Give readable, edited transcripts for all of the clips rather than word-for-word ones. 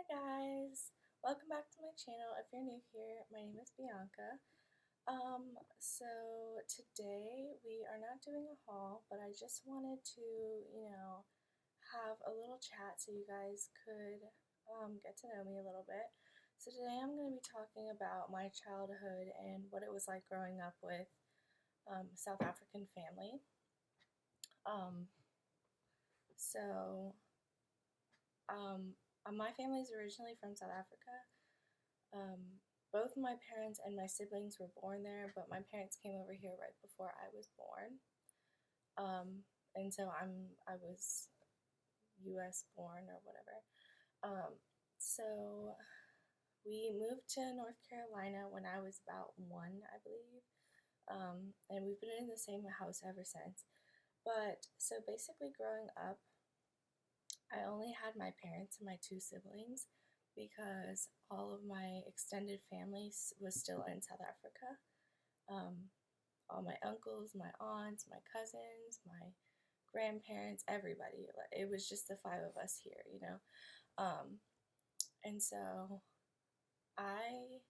Hi guys, welcome back to my channel. If you're new here, my name is Bianca. So today we are not doing a haul, but I just wanted to, have a little chat so you guys could get to know me a little bit. So today I'm going to be talking about my childhood and what it was like growing up with South African family. Um, so um, my family is originally from South Africa. Um, both my parents and my siblings were born there, but my parents came over here right before I was born. And so I was U.S. born or whatever. So we moved to North Carolina when I was about one, I believe. And we've been in the same house ever since. But so basically, growing up, I only had my parents and my two siblings because all of my extended family was still in South Africa. Um, all my uncles, my aunts, my cousins, my grandparents, everybody. It was just the five of us here. Um, and so I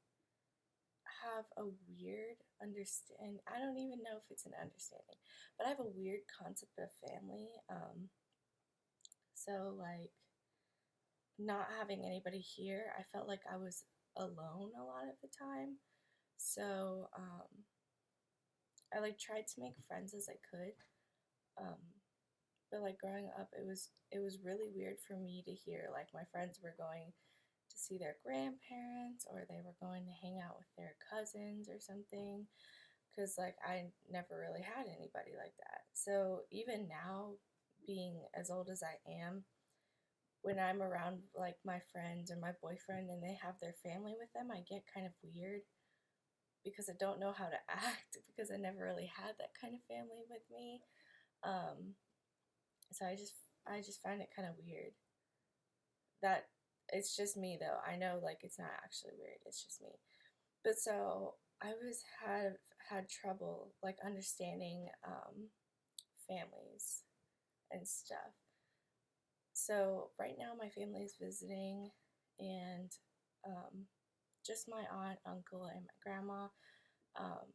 have a weird understand. I don't even know if it's an understanding, but I have a weird concept of family. So like not having anybody here, I felt like I was alone a lot of the time. So I like tried to make friends as I could. Um, but like growing up, it was really weird for me to hear like my friends were going to see their grandparents or they were going to hang out with their cousins or something because like I never really had anybody like that. So even now, being as old as I am, when I'm around like my friends or my boyfriend and they have their family with them, I get kind of weird because I don't know how to act because I never really had that kind of family with me. Um, so I just find it kind of weird that it's just me though. I know like it's not actually weird. It's just me. But so I was had trouble like understanding families and stuff. So right now my family is visiting, and um, just my aunt, uncle, and my grandma. Um,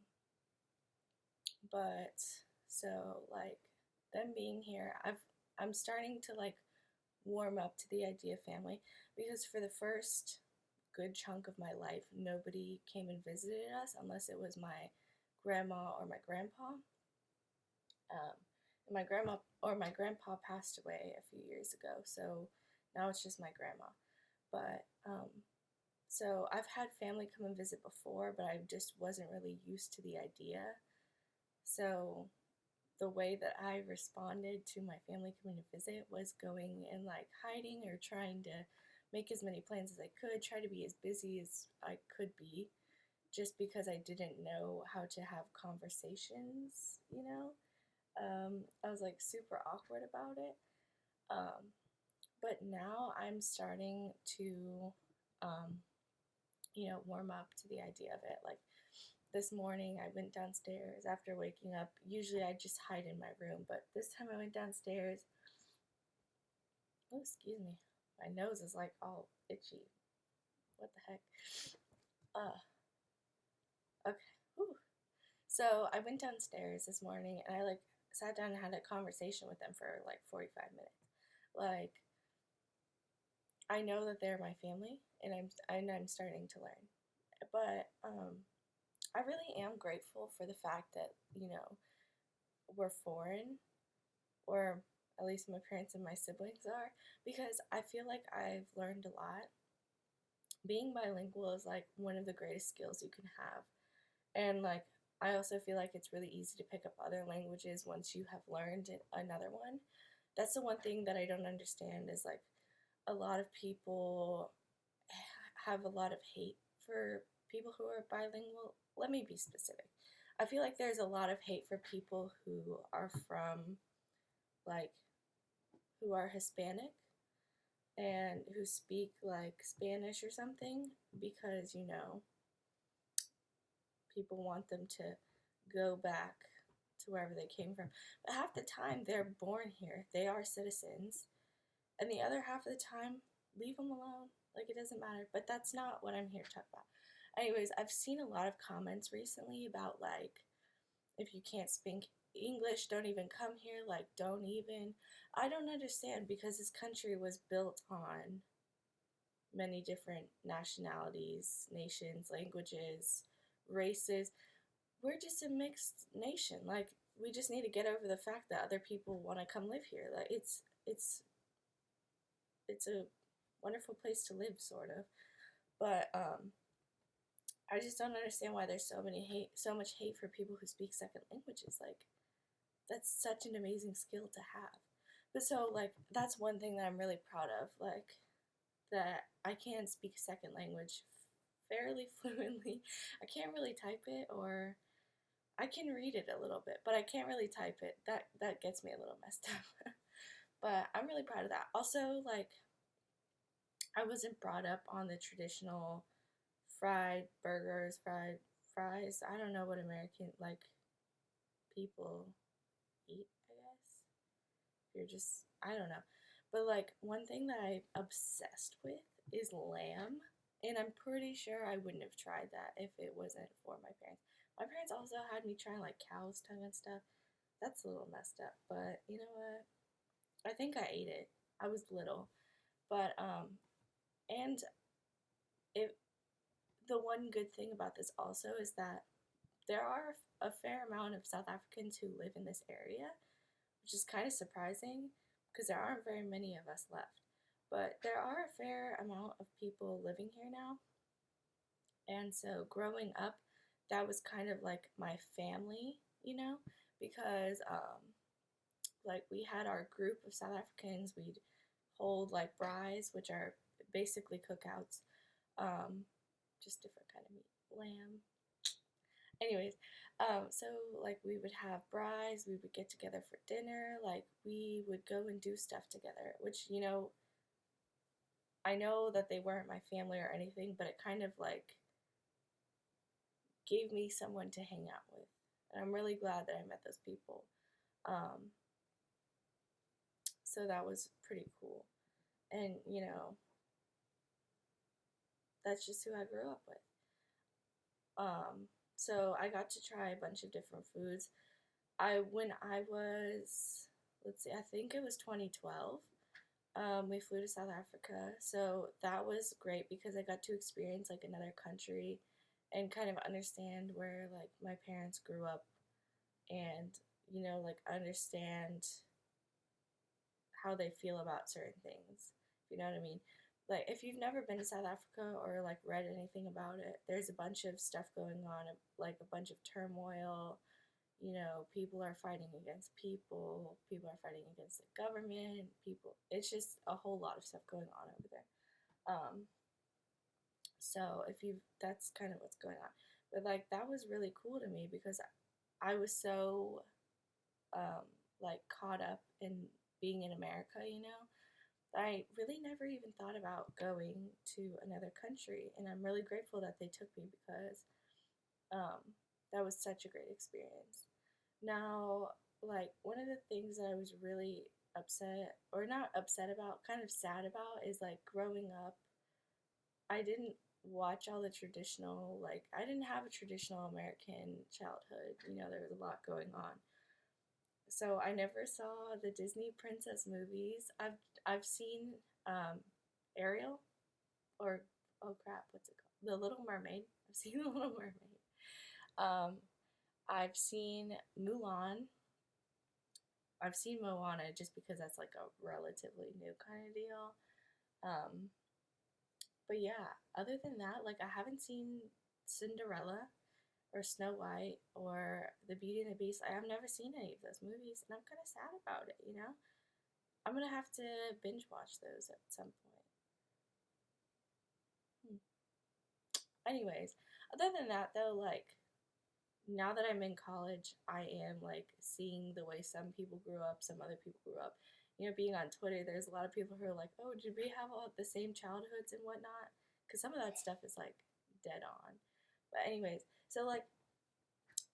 but so like them being here, I'm starting to like warm up to the idea of family because for the first good chunk of my life, nobody came and visited us unless it was my grandma or my grandpa. Um, and my grandma or my grandpa passed away a few years ago, so now it's just my grandma. But so I've had family come and visit before, but I just wasn't really used to the idea. So the way that I responded to my family coming to visit was going and like hiding or trying to make as many plans as I could, try to be as busy as I could be, just because I didn't know how to have conversations. I was like super awkward about it. Um, but now I'm starting to, um, warm up to the idea of it. Like this morning, I went downstairs after waking up. Usually, I just hide in my room, but this time I went downstairs. Oh, excuse me. My nose is like all itchy. What the heck? Okay. Whew. So I went downstairs this morning and I like sat down and had a conversation with them for like 45 minutes. Like I know that they're my family and I'm starting to learn. But I really am grateful for the fact that, we're foreign, or at least my parents and my siblings are, because I feel like I've learned a lot. Being bilingual is like one of the greatest skills you can have. And like I also feel like it's really easy to pick up other languages once you have learned another one. That's the one thing that I don't understand is like a lot of people have a lot of hate for people who are bilingual. Let me be specific. I feel like there's a lot of hate for people who are from like who are Hispanic and who speak like Spanish or something because, people want them to go back to wherever they came from. But half the time they're born here, they are citizens. And the other half of the time, leave them alone. Like, it doesn't matter. But that's not what I'm here to talk about. Anyways, I've seen a lot of comments recently about, like, if you can't speak English, don't even come here. Like, don't even. I don't understand, because this country was built on many different nationalities, nations, languages, races. We're just a mixed nation. Like, we just need to get over the fact that other people want to come live here. Like, it's a wonderful place to live, sort of. But I just don't understand why there's so much hate for people who speak second languages. Like, that's such an amazing skill to have. But so, like, that's one thing that I'm really proud of. Like, that I can speak a second language fairly fluently. I can't really type it, or I can read it a little bit, but I can't really type it. That gets me a little messed up. But I'm really proud of that. Also, like, I wasn't brought up on the traditional fried burgers, fried fries. I don't know what American, like, people eat, I guess. You're just, I don't know. But, like, one thing that I'm obsessed with is lamb. And I'm pretty sure I wouldn't have tried that if it wasn't for my parents. My parents also had me try, like, cow's tongue and stuff. That's a little messed up. But you know what? I think I ate it. I was little. But, and it, the one good thing about this also is that there are a fair amount of South Africans who live in this area, which is kind of surprising because there aren't very many of us left. But there are a fair amount of people living here now. And so growing up, that was kind of like my family, because like we had our group of South Africans. We'd hold like braais, which are basically cookouts, just different kind of meat, lamb. Anyways, so like we would have braais, we would get together for dinner, like we would go and do stuff together, which I know that they weren't my family or anything, but it kind of like gave me someone to hang out with, and I'm really glad that I met those people. Um, so that was pretty cool, and that's just who I grew up with. So I got to try a bunch of different foods. When I was, let's see, I think it was 2012. We flew to South Africa, so that was great because I got to experience like another country and kind of understand where like my parents grew up, and like understand how they feel about certain things. You know what I mean? Like, if you've never been to South Africa or like read anything about it, there's a bunch of stuff going on, like a bunch of turmoil. People are fighting against people. People are fighting against the government. It's just a whole lot of stuff going on over there. So that's kind of what's going on. But like that was really cool to me because I was so like caught up in being in America, I really never even thought about going to another country, and I'm really grateful that they took me because that was such a great experience. Now, like, one of the things that I was really upset, or not upset about, kind of sad about, is like growing up, I didn't watch all the traditional, like, I didn't have a traditional American childhood. There was a lot going on. So I never saw the Disney princess movies. I've seen Ariel, or oh crap, what's it called? The Little Mermaid. I've seen The Little Mermaid. Um, I've seen Mulan. I've seen Moana just because that's like a relatively new kind of deal. Um, but yeah, other than that, like I haven't seen Cinderella or Snow White or The Beauty and the Beast. I have never seen any of those movies, and I'm kind of sad about it. I'm gonna have to binge watch those at some point. Anyways, other than that, though, like now that I'm in college, I am like seeing the way some people grew up, some other people grew up. Being on Twitter, there's a lot of people who are like, "Oh, did we have all the same childhoods and whatnot?" Because some of that stuff is like dead on. But anyways, so like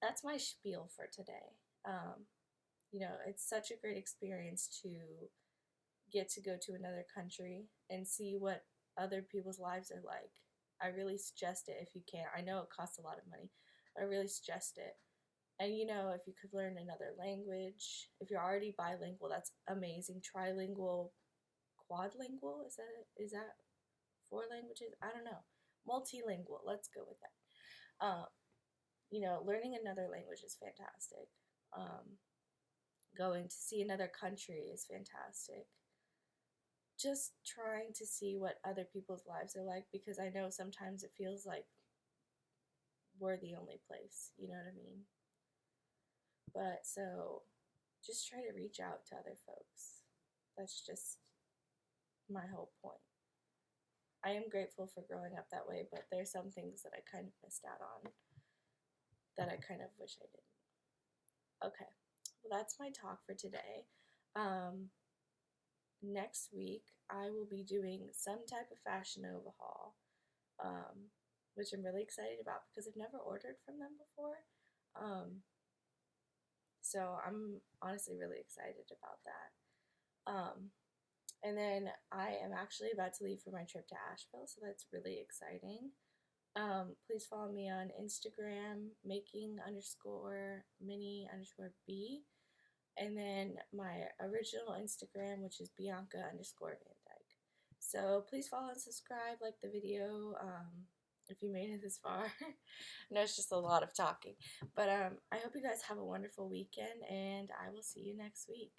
that's my spiel for today. It's such a great experience to get to go to another country and see what other people's lives are like. I really suggest it if you can. I know it costs a lot of money, but I really suggest it. And if you could learn another language, if you're already bilingual, that's amazing. Trilingual, quadlingual, is that four languages? I don't know. Multilingual, let's go with that. Learning another language is fantastic. Going to see another country is fantastic. Just trying to see what other people's lives are like, because I know sometimes it feels like we're the only place, you know what I mean? But so just try to reach out to other folks. That's just my whole point. I am grateful for growing up that way, but there's some things that I kind of missed out on that I kind of wish I didn't. Okay, well, that's my talk for today. Next week, I will be doing some type of Fashion Nova haul, which I'm really excited about because I've never ordered from them before. So I'm honestly really excited about that. And then I am actually about to leave for my trip to Asheville, so that's really exciting. Please follow me on Instagram, making_mini_b. And then my original Instagram, which is Bianca_Van Dyke. So please follow and subscribe, like the video, if you made it this far. I know it's just a lot of talking. But I hope you guys have a wonderful weekend, and I will see you next week.